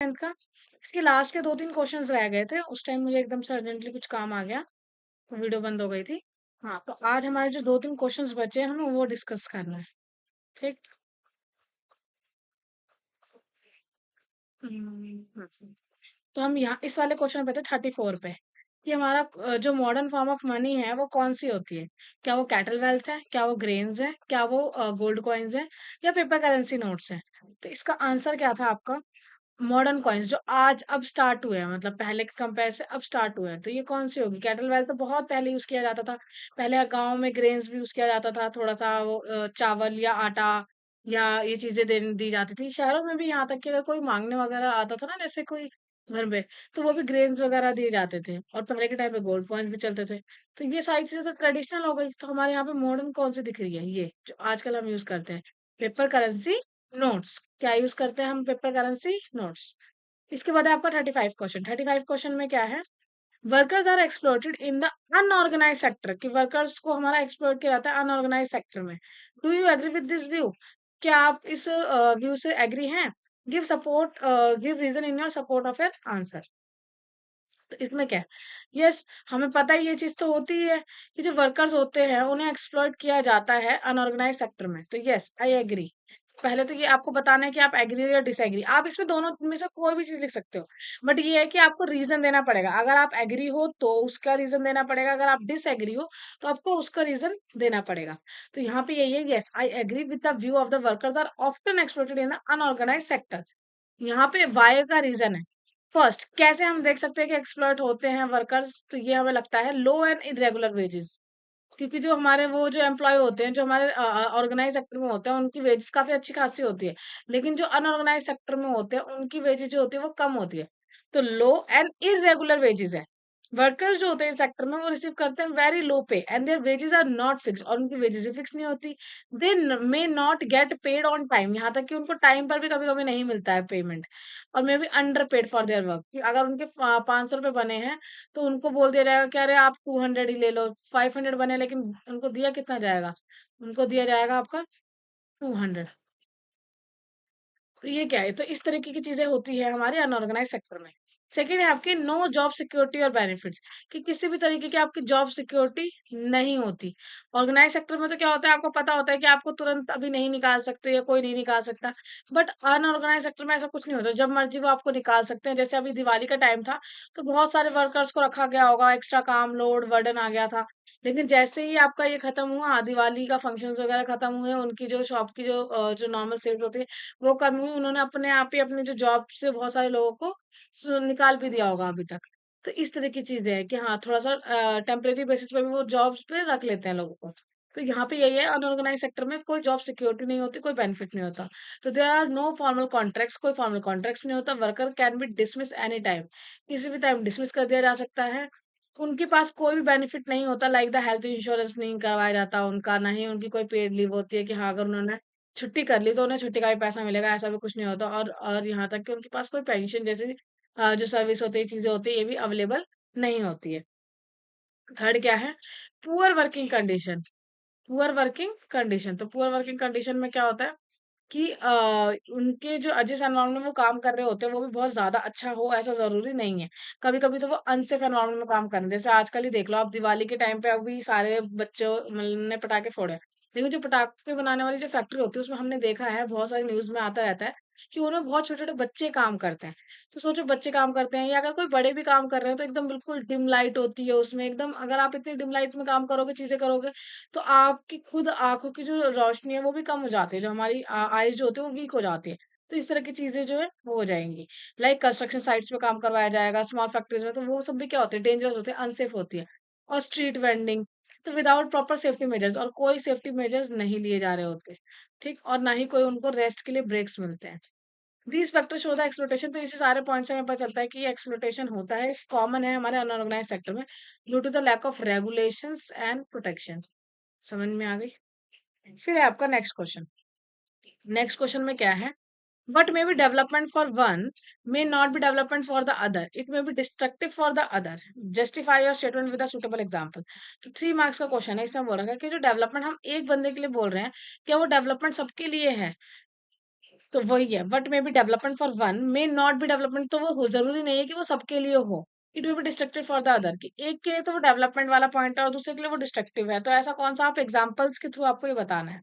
10th का। इसके last के 2-3 क्वेश्चंस रह गए थे, उस टाइम मुझे एकदम से अर्जेंटली कुछ काम आ गया, तो वीडियो बंद हो गई थी। हाँ, तो आज हमारे जो 2-3 क्वेश्चंस बचे हैं, हमें वो डिस्कस करना है। ठीक। तो हम यहाँ इस वाले क्वेश्चन पे थे 34 पे, कि हमारा जो मॉडर्न फॉर्म ऑफ मनी है वो कौन सी होती है? क्या वो कैटल वेल्थ है, क्या वो ग्रेन्स है, क्या वो गोल्ड कॉइन्स है, या पेपर करेंसी नोट्स है? तो इसका आंसर क्या था आपका? मॉडर्न कॉइन्स, जो आज अब स्टार्ट हुए हैं, मतलब पहले के कंपेयर से अब स्टार्ट हुए हैं, तो ये कौन सी होगी? कैटल वेल्थ तो बहुत पहले यूज किया जाता था। पहले गांव में ग्रेन्स भी यूज किया जाता था, थोड़ा सा वो चावल या आटा या ये चीजें दे दी जाती थी। शहरों में भी यहाँ तक कि अगर कोई मांगने वगैरह आता था ना, जैसे कोई घर में, तो वो भी ग्रेन्स वगैरह दिए जाते थे, और पहले के टाइम पे गोल्ड कॉइन्स भी चलते थे। तो ये सारी चीजें तो ट्रेडिशनल हो गई, तो हमारे यहाँ पे मॉडर्न कौन सी दिख रही है? ये जो आजकल हम यूज करते हैं, पेपर करेंसी नोट्स। क्या यूज करते हैं हम? Paper currency notes. इसके बाद है आपका 35 क्वेश्चन। 35 क्वेश्चन में क्या है? Workers are exploited in the unorganised sector, कि वर्कर्स को हमारा एक्सप्लॉइट किया जाता है अनऑर्गेनाइज सेक्टर में। Do you agree with this view? क्या आप इस व्यू से एग्री हैं? Give support, give reason in your support of your answer. तो इसमें क्या है? यस, हमें पता है ये चीज तो होती ही है, कि जो वर्कर्स होते हैं उन्हें एक्सप्लॉइट किया जाता है अनऑर्गेनाइज सेक्टर में। तो यस, आई एग्री। पहले तो ये आपको बताना है कि आप एग्री हो या डिसएग्री। आप इसमें दोनों में से कोई भी चीज लिख सकते हो, बट ये है कि आपको रीजन देना पड़ेगा। अगर आप एग्री हो तो उसका रीजन देना पड़ेगा, अगर आप डिसएग्री हो तो आपको उसका रीजन देना पड़ेगा। तो यहाँ पे यही है, yes I agree with the view of the workers are often exploited in the unorganised sector. यहाँ पे वाई का रीजन है। फर्स्ट, कैसे हम देख सकते हैं कि एक्सप्लॉइट होते हैं वर्कर्स? तो ये हमें लगता है लो एंड इरेगुलर वेजेस, क्योंकि जो हमारे वो जो एम्प्लॉय होते हैं, जो हमारे ऑर्गेनाइज सेक्टर में होते हैं, उनकी वेजेस काफी अच्छी खासी होती है। लेकिन जो अनऑर्गेनाइज सेक्टर में होते हैं, उनकी वेजेस जो होती है वो कम होती है। तो लो एंड इरेगुलर वेजेस है। वर्कर्स जो होते हैं इस सेक्टर में, वो रिसीव करते हैं very low pay, and their wages are not fix, और उनकी वेजेस भी फिक्स नहीं होती। They may not get paid on time, यहाँ तक कि उनको टाइम पर भी कभी कभी नहीं मिलता है पेमेंट। और may be under paid for their work, कि अगर उनके 500 रुपये बने हैं, तो उनको बोल दिया जाएगा कि अरे आप 200 ही ले लो। 500 बने, लेकिन उनको दिया कितना जाएगा? उनको दिया जाएगा आपका 200। तो ये क्या है? तो इस तरीके की चीजें होती है हमारे अनऑर्गेनाइज सेक्टर में। सेकंड है आपकी नो जॉब सिक्योरिटी और बेनिफिट्स, कि किसी भी तरीके की आपकी जॉब सिक्योरिटी नहीं होती। ऑर्गेनाइज सेक्टर में तो क्या होता है, आपको पता होता है कि आपको तुरंत अभी नहीं निकाल सकते, या कोई नहीं निकाल सकता। बट अनऑर्गेनाइज सेक्टर में ऐसा कुछ नहीं होता, जब मर्जी वो आपको निकाल सकते हैं। जैसे अभी दिवाली का टाइम था, तो बहुत सारे वर्कर्स को रखा गया होगा, एक्स्ट्रा काम लोड बर्डन आ गया था। लेकिन जैसे ही आपका ये खत्म हुआ, दिवाली का फंक्शंस वगैरह खत्म हुए, उनकी जो शॉप की जो नॉर्मल सेल्स होती है वो कम हुई, उन्होंने अपने आप ही अपने जो जॉब से बहुत सारे लोगों को निकाल भी दिया होगा अभी तक। तो इस तरह की चीजें हैं कि हाँ, थोड़ा सा टेम्परेरी बेसिस पे भी वो जॉब्स पे रख लेते हैं लोगों को। तो यहाँ पे यही है, अनऑर्गेनाइज सेक्टर में कोई जॉब सिक्योरिटी नहीं होती, कोई बेनिफिट नहीं होता। तो there are no formal contracts, कोई फॉर्मल कॉन्ट्रैक्ट्स नहीं होता। Worker can be dismiss any time, किसी भी टाइम डिसमिस कर दिया जा सकता है। उनके पास कोई भी बेनिफिट नहीं होता, लाइक द हेल्थ इंश्योरेंस नहीं करवाया जाता उनका, ना ही उनकी कोई पेड लीव होती है कि हाँ, अगर उन्होंने छुट्टी कर ली तो उन्हें छुट्टी का भी पैसा मिलेगा, ऐसा भी कुछ नहीं होता। और यहाँ तक कि उनके पास कोई पेंशन जैसी जो सर्विस होती है, चीजें होती है, ये भी अवेलेबल नहीं होती है। थर्ड क्या है? Poor working condition. Poor working condition, तो पुअर वर्किंग कंडीशन में क्या होता है कि उनके जो जिस एनवायरनमेंट में वो काम कर रहे होते हैं, वो भी बहुत ज्यादा अच्छा हो ऐसा जरूरी नहीं है। कभी कभी तो वो अनसेफ एनवायरनमेंट में काम कर रहे हैं। जैसे आजकल ही देख लो आप, दिवाली के टाइम पे अभी सारे बच्चों ने पटाखे फोड़े, लेकिन जो पटाखे बनाने वाली जो फैक्ट्री होती है, उसमें हमने देखा है, बहुत सारी न्यूज में आता रहता है कि उनमें बहुत छोटे छोटे बच्चे काम करते हैं। तो सोचो, बच्चे काम करते हैं, या अगर कोई बड़े भी काम कर रहे हैं, तो एकदम बिल्कुल डिम लाइट होती है उसमें एकदम। अगर आप इतनी डिम लाइट में काम करोगे, चीजें करोगे, तो आपकी खुद आंखों की जो रोशनी है वो भी कम हो जाती है, जो हमारी आईज जो होती है वो वीक हो जाती है। तो इस तरह की चीजें जो है वो हो जाएंगी। लाइक कंस्ट्रक्शन साइट्स पे काम करवाया जाएगा, स्मॉल फैक्ट्रीज में, तो वो सब भी क्या होते हैं? डेंजरस होते हैं, अनसेफ होती है। और स्ट्रीट वेंडिंग, तो विदाउट प्रॉपर सेफ्टी मेजर्स, और कोई सेफ्टी मेजर्स नहीं लिए जा रहे होते। ठीक, और ना ही कोई उनको रेस्ट के लिए ब्रेक्स मिलते हैं। These factor show the exploitation. तो इसी सारे पॉइंट से हमें पता चलता है कि ये एक्सप्लोटेशन होता है, कॉमन है हमारे अनऑर्गेनाइज सेक्टर में, due to the lack of regulations and protection. समझ में आ गई? फिर है आपका नेक्स्ट क्वेश्चन। नेक्स्ट क्वेश्चन में क्या है? What may be development for one may not be development for the other, it may be destructive for the other, justify your statement with a suitable example. तो 3 marks का question है। इसमें बोल रखा है कि जो डेवलपमेंट हम एक बंदे के लिए बोल रहे हैं, क्या वो डेवलपमेंट सबके लिए है? तो वही है, what may be development for one may not be development, तो वो जरूरी नहीं है कि वो सबके लिए हो। It will be destructive for the other, कि एक के लिए तो वो डेवलपमेंट वाला पॉइंट है और दूसरे के लिए वो डिस्ट्रक्टिव है। तो ऐसा कौन सा, आप एग्जाम्पल्स के थ्रू आपको ये बताना है।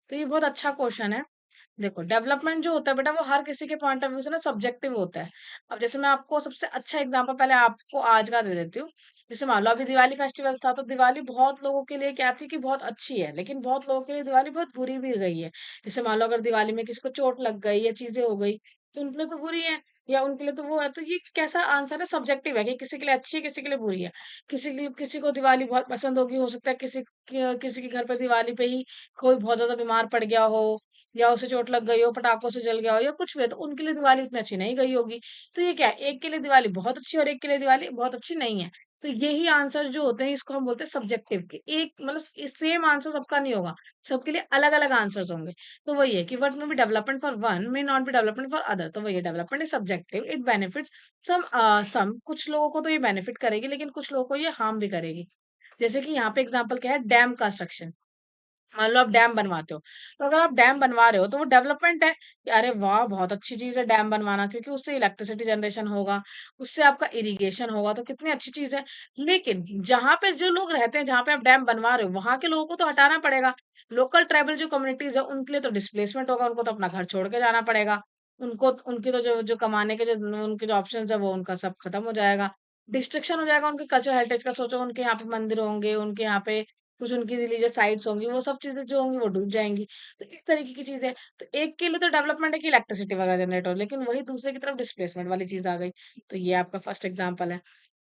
तो ये बहुत अच्छा क्वेश्चन है। देखो, डेवलपमेंट जो होता है बेटा, वो हर किसी के पॉइंट ऑफ व्यू से ना सब्जेक्टिव होता है। अब जैसे मैं आपको सबसे अच्छा एग्जांपल पहले आपको आज का दे देती हूँ। जैसे मान लो अभी दिवाली फेस्टिवल था, तो दिवाली बहुत लोगों के लिए क्या थी कि बहुत अच्छी है, लेकिन बहुत लोगों के लिए दिवाली बहुत बुरी भी गई है। जैसे मान लो अगर दिवाली में किसी को चोट लग गई या चीजें हो गई, तो उनके लिए तो बुरी है, या उनके लिए तो वो है। तो ये कैसा आंसर है, सब्जेक्टिव है, कि किसी के लिए अच्छी है, किसी के लिए बुरी है। किसी को दिवाली बहुत पसंद होगी, हो सकता है किसी के घर पे दिवाली पे ही कोई बहुत ज्यादा बीमार पड़ गया हो, या उसे चोट लग गई हो, पटाखों से जल गया हो, या कुछ भी है, तो उनके लिए दिवाली इतनी अच्छी नहीं गई होगी। तो ये क्या है, एक के लिए दिवाली बहुत अच्छी है और एक के लिए दिवाली बहुत अच्छी नहीं है। तो यही आंसर जो होते हैं, इसको हम बोलते हैं सब्जेक्टिव के। एक मतलब सेम आंसर सबका नहीं होगा, सबके लिए अलग अलग आंसर्स होंगे। तो वही है कि what may be development for one may not be development for other. तो वही है, development is subjective, it benefits some, कुछ लोगों को तो ये बेनिफिट करेगी, लेकिन कुछ लोगों को ये हार्म भी करेगी। जैसे कि यहाँ पे एग्जाम्पल क्या है, डैम कंस्ट्रक्शन। मान लो आप डैम बनवाते हो, तो अगर आप डैम बनवा रहे हो तो वो डेवलपमेंट है, कि अरे वाह बहुत अच्छी चीज है डैम बनवाना, क्योंकि उससे इलेक्ट्रिसिटी जनरेशन होगा, उससे आपका इरिगेशन होगा, तो कितनी अच्छी चीज है। लेकिन जहां पे जो लोग रहते हैं, जहां पे आप डैम बनवा रहे हो, वहां के लोगों को तो हटाना पड़ेगा। लोकल ट्राइबल जो कम्युनिटीज है, उनके लिए तो डिस्प्लेसमेंट होगा, उनको तो अपना घर छोड़ के जाना पड़ेगा। उनको उनकी तो जो जो कमाने के जो उनके जो ऑप्शन है, वो उनका सब खत्म हो जाएगा। डिस्ट्रक्शन हो जाएगा उनके कल्चर हेरिटेज का। सोचो उनके यहाँ पे मंदिर होंगे, उनके यहाँ पे कुछ उनकी रिलीजियस साइट्स होंगी, वो सब चीजें जो होंगी वो डूब जाएंगी। तो इस तरीके की चीज है। तो एक के लिए तो डेवलपमेंट है कि इलेक्ट्रिसिटी वगैरह जनरेट हो, लेकिन वही दूसरे की तरफ डिस्प्लेसमेंट वाली चीज आ गई। तो ये आपका फर्स्ट एग्जाम्पल है।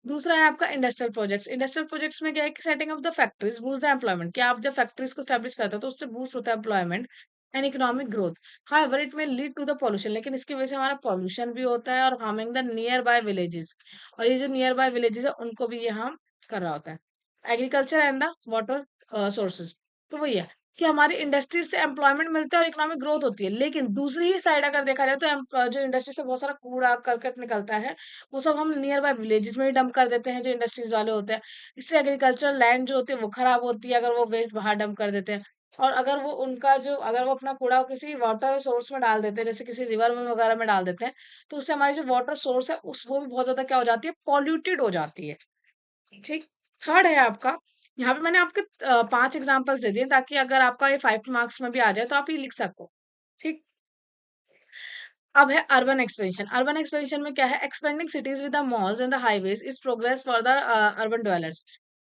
दूसरा है आपका इंडस्ट्रियल प्रोजेक्ट्स। इंडस्ट्रियल प्रोजेक्ट्स में क्या है कि setting of the factories boost the employment, कि आप जब फैक्ट्रीज को स्टैब्लिश करते हो तो उससे बूस्ट होता है employment and economic growth. However it में लीड टू द पॉल्यूशन, लेकिन इसकी वजह से हमारा पॉल्यूशन भी होता है और harming the near by villages. और ये जो नियर बाय विलेजेस है, उनको भी ये हार्म कर रहा होता है। Agriculture and the water sources. तो वही है कि हमारी इंडस्ट्रीज से एम्प्लॉयमेंट मिलता है और इकोनॉमिक ग्रोथ होती है। लेकिन दूसरी ही साइड अगर देखा जाए, तो जो इंडस्ट्री से बहुत सारा कूड़ा करकट निकलता है, वो सब हम नियर बाय विलेजेस में ही डंप कर देते हैं, जो इंडस्ट्रीज वाले होते हैं। इससे एग्रीकल्चरल लैंड जो होती है वो खराब होती है, अगर वो वेस्ट बाहर डंप कर देते हैं। और अगर वो अपना कूड़ा किसी वाटर सोर्स में डाल देते हैं, जैसे किसी रिवर में वगैरह में डाल देते हैं, तो उससे हमारी जो वाटर सोर्स है उस वो भी बहुत ज्यादा क्या हो जाती है, पॉल्यूटेड हो जाती है। ठीक। थर्ड है आपका, यहाँ पे मैंने आपके 5 एग्जांपल्स दे दिए, ताकि अगर आपका ये 5 मार्क्स में भी आ जाए तो आप ये लिख सको। ठीक। अब है अर्बन एक्सपेंशन। अर्बन एक्सपेंशन में क्या है, expanding cities with the malls and the highways is progress for the urban dwellers.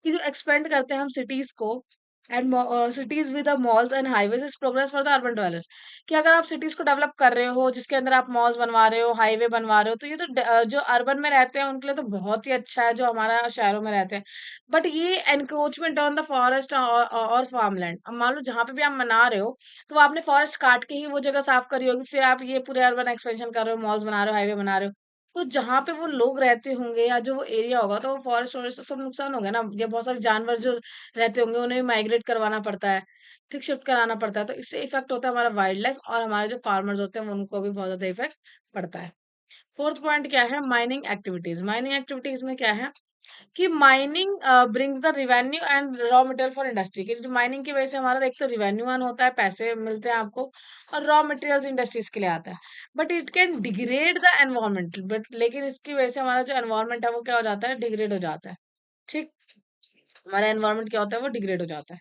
कि जो एक्सपेंड करते हैं हम सिटीज को, and cities with the malls and highways is progress for the urban dwellers. कि अगर आप सिटीज को डेवलप कर रहे हो, जिसके अंदर आप मॉल्स बनवा रहे हो, हाईवे बनवा रहे हो, तो ये तो जो अर्बन में रहते हैं उनके लिए तो बहुत ही अच्छा है, जो हमारा शहरों में रहते हैं। बट ये एनक्रोचमेंट ऑन द फॉरेस्ट और फार्मलैंड। अब मान लो जहां पे भी आप मना रहे हो, तो आपने फॉरेस्ट काट के ही वो जगह साफ करी होगी, फिर आप ये पूरे अर्बन एक्सपेंशन कर रहे हो, मॉल्स बना रहे हो, हाईवे बना रहे हो। तो जहां पे वो लोग रहते होंगे या जो वो एरिया होगा, तो वो फॉरेस्ट वॉरेस्ट तो सब नुकसान हो गया ना। या बहुत सारे जानवर जो रहते होंगे, उन्हें भी माइग्रेट करवाना पड़ता है, ठीक, शिफ्ट कराना पड़ता है। तो इससे इफेक्ट होता है हमारा वाइल्ड लाइफ, और हमारे जो फार्मर्स होते हैं उनको भी बहुत ज्यादा इफेक्ट पड़ता है। फोर्थ पॉइंट क्या है, माइनिंग एक्टिविटीज। माइनिंग एक्टिविटीज में क्या है कि mining brings the revenue and raw material for industry. की जो माइनिंग की वजह से हमारा एक तो रिवेन्यू अर्न होता है, पैसे मिलते हैं आपको, और रॉ मटेरियल्स इंडस्ट्रीज के लिए आता है। But it can degrade the environment, but लेकिन इसकी वजह से हमारा जो एनवायरमेंट है वो क्या हो जाता है, डिग्रेड हो जाता है। ठीक। हमारा एनवायरमेंट क्या होता है, वो डिग्रेड हो जाता है।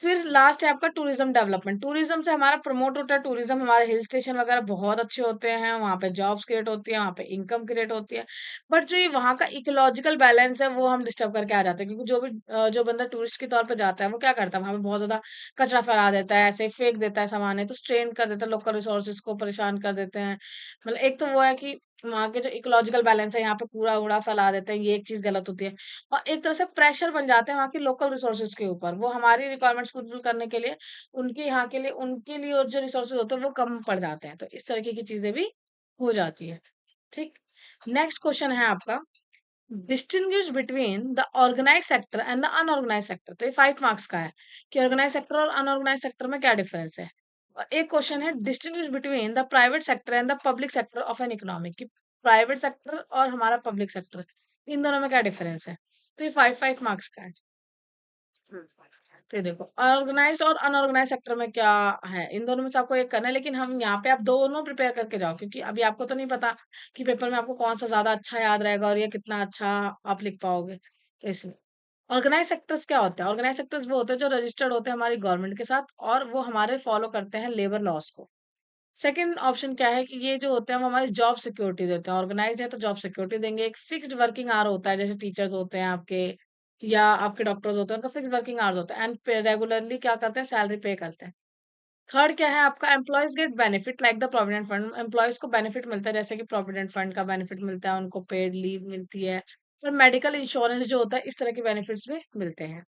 फिर लास्ट है आपका टूरिज्म डेवलपमेंट। टूरिज्म से हमारा प्रमोट होता है, टूरिज्म हमारे हिल स्टेशन वगैरह बहुत अच्छे होते हैं, वहां पे जॉब्स क्रिएट होती है, वहां पे इनकम क्रिएट होती है। बट जो ये वहां का इकोलॉजिकल बैलेंस है, वो हम डिस्टर्ब करके आ जाते हैं, क्योंकि जो बंदा टूरिस्ट के तौर पे जाता है, वो क्या करता है, वहां पे बहुत ज्यादा कचरा फैला देता है, ऐसे फेंक देता है सामान है, तो स्ट्रेन कर देता है, लोकल रिसोर्सेज को परेशान कर देते हैं। मतलब एक तो वो है कि वहां के जो इकोलॉजिकल बैलेंस है, यहाँ पे कूड़ा उड़ा फैला देते हैं, ये एक चीज गलत होती है। और एक तरह से प्रेशर बन जाते हैं वहाँ की लोकल रिसोर्सेज के ऊपर, वो हमारी रिक्वायरमेंट्स फुलफिल करने के लिए उनके लिए और जो रिसोर्सेज होते हैं वो कम पड़ जाते हैं। तो इस तरीके की चीजें भी हो जाती है। ठीक। नेक्स्ट क्वेश्चन है आपका, distinguish between the organised sector and the unorganised sector. तो ये 5 मार्क्स का है, कि ऑर्गेनाइज सेक्टर और अनऑर्गेनाइज सेक्टर में क्या डिफरेंस है। और एक क्वेश्चन है, distinguish between the private sector and the public sector of an economy. कि प्राइवेट सेक्टर और हमारा पब्लिक सेक्टर, इन दोनों में क्या डिफरेंस है। तो ये 5 5 मार्क्स का है। तो ये देखो, ऑर्गेनाइज्ड और अनऑर्गेनाइज्ड सेक्टर में क्या है, इन दोनों में से आपको एक करना है, लेकिन हम यहाँ पे आप दोनों प्रिपेयर करके जाओ, क्योंकि अभी आपको तो नहीं पता कि पेपर में आपको कौन सा ज्यादा अच्छा याद रहेगा और ये कितना अच्छा आप लिख पाओगे, तो इसलिए ऑर्गेनाइज सेक्टर्स क्या होते हैं? ऑर्गेनाइज सेक्टर्स वो होते हैं जो रजिस्टर्ड होते हैं हमारी गवर्नमेंट के साथ, और वो हमारे फॉलो करते हैं लेबर लॉज को। सेकंड ऑप्शन क्या है कि ये जो होते हैं वो हमारी जॉब सिक्योरिटी देते हैं। ऑर्गेनाइज्ड है तो जॉब सिक्योरिटी देंगे। एक फिक्स्ड वर्किंग आवर होता है, जैसे टीचर्स होते हैं आपके या आपके डॉक्टर्स होते हैं, उनका फिक्स वर्किंग आवर्स होता है, एंड रेगुलरली क्या करते हैं, सैलरी पे करते हैं। थर्ड क्या है आपका, employees get benefit like the provident fund. Employees को बेनिफिट मिलता है, जैसे कि प्रोविडेंट फंड का बेनिफिट मिलता है, उनको पेड लीव मिलती है, और मेडिकल इंश्योरेंस जो होता है, इस तरह के बेनिफिट्स भी मिलते हैं।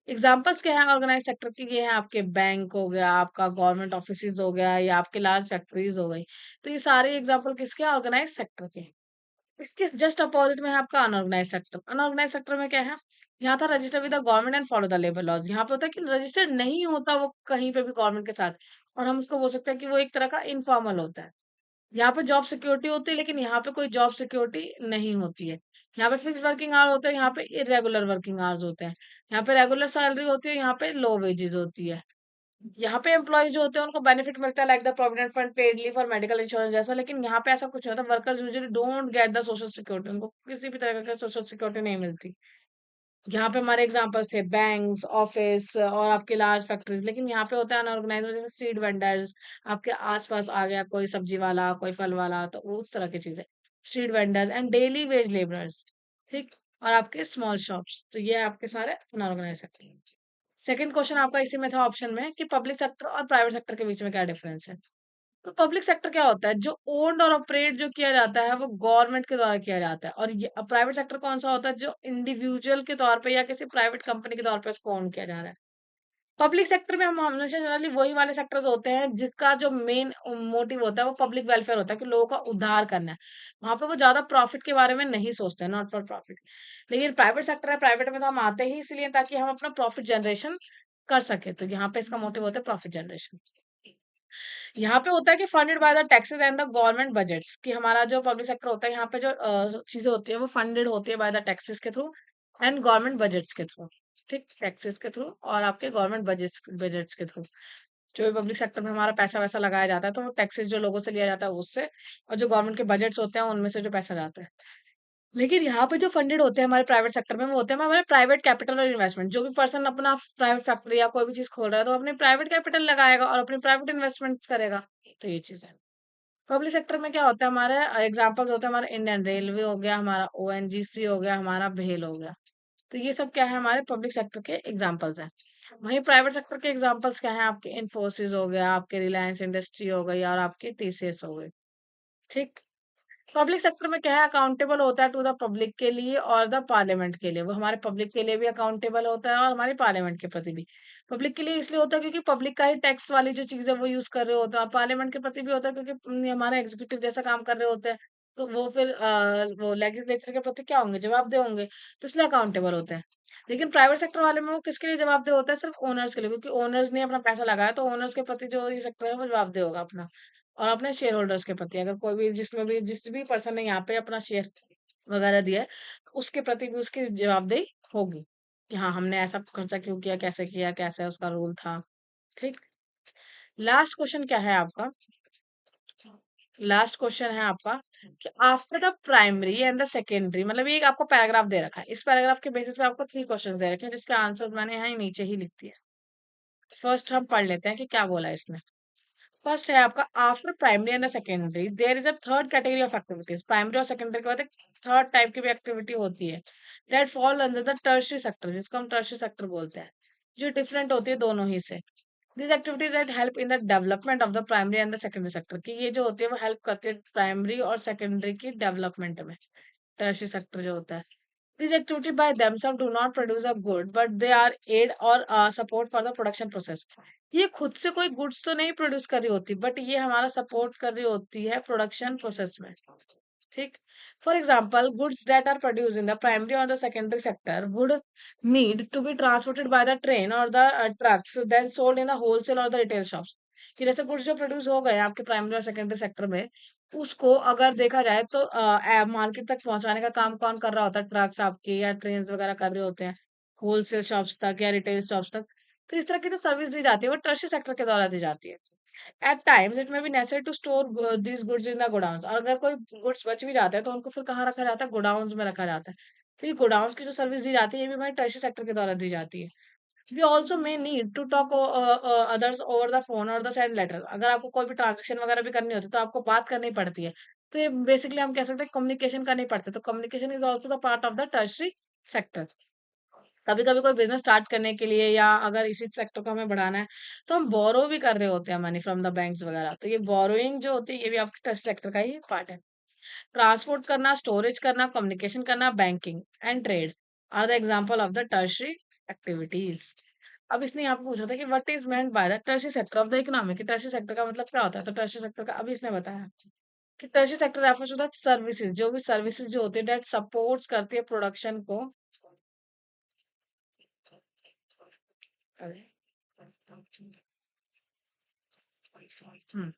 एग्जाम्पल्स क्या है ऑर्गेनाइज सेक्टर की? ये है आपके बैंक हो गया, आपका गवर्नमेंट ऑफिसेज हो गया, या आपके लार्ज फैक्ट्रीज हो गई। तो ये सारे एग्जाम्पल किसके हैं? ऑर्गेनाइज सेक्टर के हैं। इसके जस्ट अपोजिट में है आपका अनऑर्गेनाइज सेक्टर। अनऑर्गेनाइज सेक्टर में क्या है? यहाँ था register with the government and follow the labour laws. यहाँ पे होता है कि रजिस्टर्ड नहीं होता वो कहीं पे भी गवर्नमेंट के साथ, और हम उसको बोल सकते हैं कि वो एक तरह का इनफॉर्मल होता है। यहाँ पे जॉब सिक्योरिटी होती है, लेकिन यहाँ पे कोई जॉब सिक्योरिटी नहीं होती है। यहाँ पे फिक्स वर्किंग आवर होते हैं, यहाँ पे इरेगुलर वर्किंग आवर्स होते हैं। यहाँ पे रेगुलर सैलरी होती है, यहाँ पे लो वेजेस होती है। यहाँ पे एम्प्लॉयज जो होते हैं उनको बेनिफिट मिलता है like the provident fund, paid leave और मेडिकल इंश्योरेंस जैसा, लेकिन यहाँ पे ऐसा कुछ नहीं होता। Workers usually don't get the social security, उनको किसी भी तरह का सोशल सिक्योरिटी नहीं मिलती। यहाँ पे हमारे एग्जांपल्स थे बैंक्स, ऑफिस और आपके लार्ज फैक्ट्रीज, लेकिन यहाँ पे होता है अनऑर्गेनाइज, जैसे स्ट्रीट वेंडर्स, आपके आसपास आ गया कोई सब्जी वाला, कोई फल वाला, तो वो उस तरह की चीजें, street vendors and daily veg labourers, ठीक, और आपके स्मॉल शॉप्स, तो ये आपके सारे अनऑर्गेनाइज सेक्टर। सेकंड क्वेश्चन आपका इसी में था ऑप्शन में कि पब्लिक सेक्टर और प्राइवेट सेक्टर के बीच में क्या डिफरेंस है। तो पब्लिक सेक्टर क्या होता है? जो ओन्ड और ऑपरेट जो किया जाता है वो गवर्नमेंट के द्वारा किया जाता है, और ये प्राइवेट सेक्टर कौन सा होता है? जो इंडिविजुअल के तौर पे या किसी प्राइवेट कंपनी के तौर पे उसको ओन किया जा रहा है। पब्लिक सेक्टर में हम हमेशा जनरली वही वाले सेक्टर्स होते हैं जिसका जो मेन मोटिव होता है वो पब्लिक वेलफेयर होता है, कि लोगों का उद्धार करना है। वहां पे वो ज्यादा प्रॉफिट के बारे में नहीं सोचते हैं, नॉट फॉर प्रॉफिट। लेकिन प्राइवेट सेक्टर है, प्राइवेट में तो हम आते ही इसलिए ताकि हम अपना प्रॉफिट जनरेशन कर सके, तो यहाँ पे इसका मोटिव होता है प्रॉफिट जनरेशन। यहाँ पे होता है कि funded by the taxes and the government budgets, कि हमारा जो पब्लिक सेक्टर होता है यहाँ पे जो चीजें होती है वो फंडेड होती है बाय द टैक्सेस के थ्रू एंड गवर्नमेंट बजट्स के थ्रू। ठीक, टैक्सेस के थ्रू और आपके गवर्नमेंट बजट्स बजट्स के थ्रू। जो भी पब्लिक सेक्टर में हमारा पैसा वैसा लगाया जाता है, तो वो टैक्सेस जो लोगों से लिया जाता है उससे, और जो गवर्नमेंट के बजट्स होते हैं उनमें से जो पैसा जाता है। लेकिन यहाँ पे जो फंडेड होते हैं हमारे प्राइवेट सेक्टर में, वो होते हैं हमारे प्राइवेट कैपिटल और इन्वेस्टमेंट। जो भी पर्सन अपना प्राइवेट फैक्ट्री या कोई भी चीज खोल रहा है, तो अपने प्राइवेट कैपिटल लगाएगा और अपनी प्राइवेट इन्वेस्टमेंट्स करेगा। तो ये चीज है। पब्लिक सेक्टर में क्या होता है? हमारे एग्जांपल्स होते हैं, हमारा इंडियन रेलवे हो गया, हमारा ओएनजीसी हो गया, हमारा भेल हो गया। तो ये सब क्या है? हमारे पब्लिक सेक्टर के एग्जांपल्स हैं। वहीं प्राइवेट सेक्टर के एग्जांपल्स क्या है? आपके इन्फोसिस हो गया, आपके रिलायंस इंडस्ट्री हो गई, और आपकी टीसीएस हो गई। ठीक। पब्लिक सेक्टर में क्या है? अकाउंटेबल होता है टू द पब्लिक के लिए और द पार्लियामेंट के लिए। वो हमारे पब्लिक के लिए भी अकाउंटेबल होता है और हमारी पार्लियामेंट के प्रति भी। पब्लिक के लिए इसलिए होता है क्योंकि पब्लिक का ही टैक्स वाली जो चीज है वो यूज कर रहे होते हैं, और पार्लियामेंट के प्रति भी होता है क्योंकि हमारे एग्जीक्यूटिव जैसा काम कर रहे होते हैं। तो वो फिर वो लेजिस्लेचर के प्रति क्या होंगे? जवाबदेह होंगे, तो इसलिए अकाउंटेबल होते हैं। लेकिन प्राइवेट सेक्टर वाले में वो किसके लिए जवाबदेह होता है? सिर्फ ओनर्स के लिए, क्योंकि ओनर्स ने अपना पैसा लगाया, तो ओनर्स के प्रति जो ये सेक्टर है वो जवाबदेह होगा अपना, और अपने शेयर होल्डर्स के प्रति। अगर कोई भी जिस भी पर्सन ने यहाँ पे अपना शेयर वगैरह दिया है, तो उसके प्रति भी उसकी जवाबदेही होगी कि हाँ, हमने ऐसा खर्चा क्यों किया, कैसे उसका रूल था। ठीक। लास्ट क्वेश्चन क्या है आपका? लास्ट क्वेश्चन है आपका कि after the primary and the secondary, मतलब ये आपको पैराग्राफ दे रखा है, इस पैराग्राफ के बेसिस पे आपको 3 क्वेश्चन दे रखे हैं, जिसके आंसर मैंने यहाँ नीचे ही लिख दिया। फर्स्ट हम पढ़ लेते हैं कि क्या बोला है इसने। फर्स्ट है आपका, after primary and the secondary there is a third category of activities. Primary और सेकेंडरी के बाद एक थर्ड टाइप की भी एक्टिविटी होती है, that fall under the tertiary sector, जिसको हम टर्शियरी सेक्टर बोलते हैं, जो डिफरेंट होती है दोनों ही से। These activities that help in the development of the primary and the secondary sector, की ये जो होती है वो हेल्प करती है प्राइमरी और सेकेंडरी की डेवलपमेंट में। टर्शियरी सेक्टर जो होता है, these activity by themselves do not produce a good, but they are aid or support for the production process. ये खुद से कोई गुड्स तो नहीं प्रोड्यूस कर रही होती, बट ये हमारा सपोर्ट कर रही होती है प्रोडक्शन प्रोसेस में। ठीक। For example, goods that are produce in the primary और the secondary sector would need to be transported by the train और the trucks then sold in the wholesale और द रिटेल शॉप्स। कि जैसे goods जो produce हो गए आपके primary और सेकेंडरी सेक्टर में, उसको अगर देखा जाए तो मार्केट तक पहुंचाने का काम कौन कर रहा होता है? ट्रक्स आपके या ट्रेन वगैरह कर रहे होते हैं, होलसेल शॉप्स तक या रिटेल शॉप्स तक। तो इस तरह की जो सर्विस दी जाती है वो टर्शियरी सेक्टर के द्वारा दी जाती है। At times it may be necessary to store these goods in the godowns, और अगर कोई गुड्स बच भी जाते हैं तो उनको फिर कहाँ रखा जाता है? गोडाउन्स में रखा जाता है। तो ये गोडाउन्स की जो सर्विस दी जाती है ये भी हमारे टर्शियरी सेक्टर के द्वारा दी जाती है। We also may need to talk others over the phone और द सेंड लेटर। अगर आपको कोई भी ट्रांजेक्शन वगैरह भी करनी होती है तो आपको बात करनी पड़ती है। तो ये बेसिकली हम कह सकते हैं कम्युनिकेशन करनी पड़ती है। तो communication is also the part of the tertiary sector. कभी कभी कोई बिजनेस स्टार्ट करने के लिए या अगर इसी सेक्टर को हमें बढ़ाना है तो हम बोरो भी कर रहे होते हैं मनी फ्रॉम द बैंक्स वगैरह। तो ये बोरोइंग जो होती है ये भी आपके टर्शरी सेक्टर का ही पार्ट है। ट्रांसपोर्ट करना, स्टोरेज करना, कम्युनिकेशन करना, banking and trade are the example of the tertiary activities. अब इसने यहाँ पे पूछा था कि what is meant by the tertiary sector of the economy, कि टर्शियरी सेक्टर का मतलब क्या होता है? तो टर्शियरी सेक्टर का अभी इसने बताया कि tertiary sector refers to the services, जो भी सर्विसेज जो होती है डेट सपोर्ट्स करती है प्रोडक्शन को। अरे, हम्म,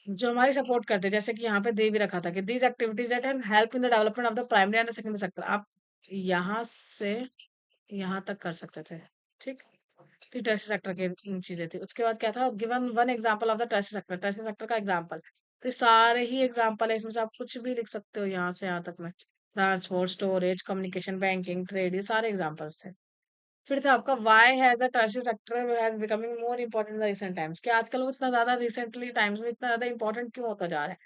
जो हमारी सपोर्ट करते हैं, जैसे कि यहाँ पे दे भी रखा था कि these activities that help in the development of the primary and the secondary sector. आप यहाँ से यहाँ तक कर सकते थे, ठीक। तो टर्शियरी सेक्टर की चीजें थी। उसके बाद क्या था? Given one example of the tertiary sector, tertiary sector का एग्जांपल। तो ये सारे ही एग्जांपल है, इसमें से आप कुछ भी लिख सकते हो यहाँ से यहाँ तक में। Transport, storage, communication, banking, trade, ये सारे एग्जांपल्स थे। फिर था आपका why has the tertiary sector has becoming more important in the recent times, कि आजकल वो इतना ज्यादा रिसेंटली टाइम्स में इतना ज्यादा इंपॉर्टेंट क्यों होता जा रहा है?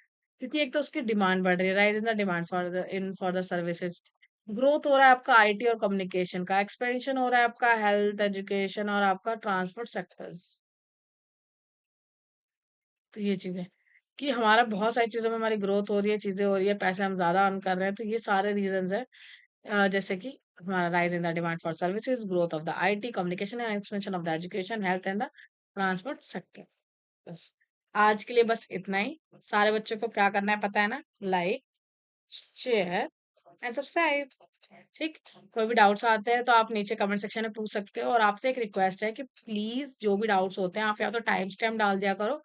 क्योंकि एक तो उसकी डिमांड बढ़ रही है, rise in the demand for the services. Growth हो रहा है आपका आईटी और कम्युनिकेशन का, एक्सपेंशन हो रहा है आपका हेल्थ, एजुकेशन और आपका ट्रांसपोर्ट सेक्टर्स। तो ये चीजें कि हमारा बहुत सारी चीजों में हमारी ग्रोथ हो रही है, चीजें हो रही है, पैसे हम ज्यादा अर्न कर रहे हैं, तो ये सारे रीजंस है। जैसे कि हमारा rise in the demand for services, growth of the IT, communication and expansion of the education, health and the transport sector. बस आज के लिए बस इतना ही। सारे बच्चों को क्या करना है पता है ना? Like, share and subscribe. ठीक। कोई भी डाउट्स आते हैं तो आप नीचे कमेंट सेक्शन में पूछ सकते हो, और आपसे एक रिक्वेस्ट है कि प्लीज जो भी डाउट्स होते हैं आप या तो टाइम स्टैम्प डाल दिया करो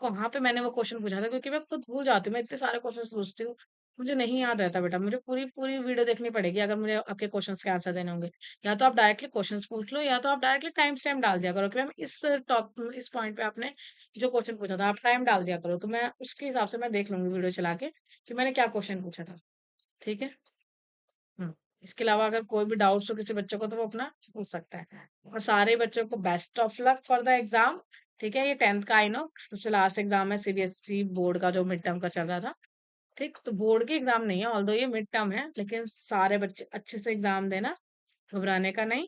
वहां पे मैंने वो क्वेश्चन पूछा था, क्योंकि मैं खुद भूल जाती हूँ, मैं इतने सारे क्वेश्चन पूछती हूँ, मुझे नहीं याद रहता बेटा। मुझे पूरी पूरी वीडियो देखनी पड़ेगी अगर मुझे आपके क्वेश्चंस के आंसर देने होंगे। या तो आप डायरेक्टली क्वेश्चंस पूछ लो या तो आप डायरेक्टली टाइम स्टैम्प डाल दिया करो कि मैम इस पॉइंट पे आपने जो क्वेश्चन पूछा था आप टाइम डाल दिया करो, तो मैं उसके हिसाब से मैं देख लूंगी वीडियो चला के कि मैंने क्या क्वेश्चन पूछा था। ठीक है। हम्म। इसके अलावा अगर कोई भी डाउट्स हो किसी बच्चों को तो वो अपना पूछ सकता है। और सारे बच्चों को best of luck for the exam. ठीक है, ये 10th का आई नो सबसे लास्ट एग्जाम है सीबीएसई बोर्ड का जो मिड टर्म का चल रहा था। ठीक, तो बोर्ड के एग्जाम नहीं है, ऑल्दो ये मिड टर्म है, लेकिन सारे बच्चे अच्छे से एग्जाम देना, घबराने का नहीं।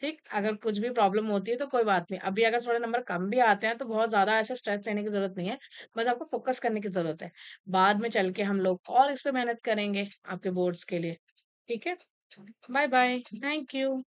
ठीक, अगर कुछ भी प्रॉब्लम होती है तो कोई बात नहीं, अभी अगर थोड़े नंबर कम भी आते हैं तो बहुत ज्यादा ऐसा स्ट्रेस लेने की जरूरत नहीं है। बस आपको फोकस करने की जरूरत है। बाद में चल के हम लोग और इस पे मेहनत करेंगे आपके बोर्ड्स के लिए। ठीक है। Bye bye, thank you.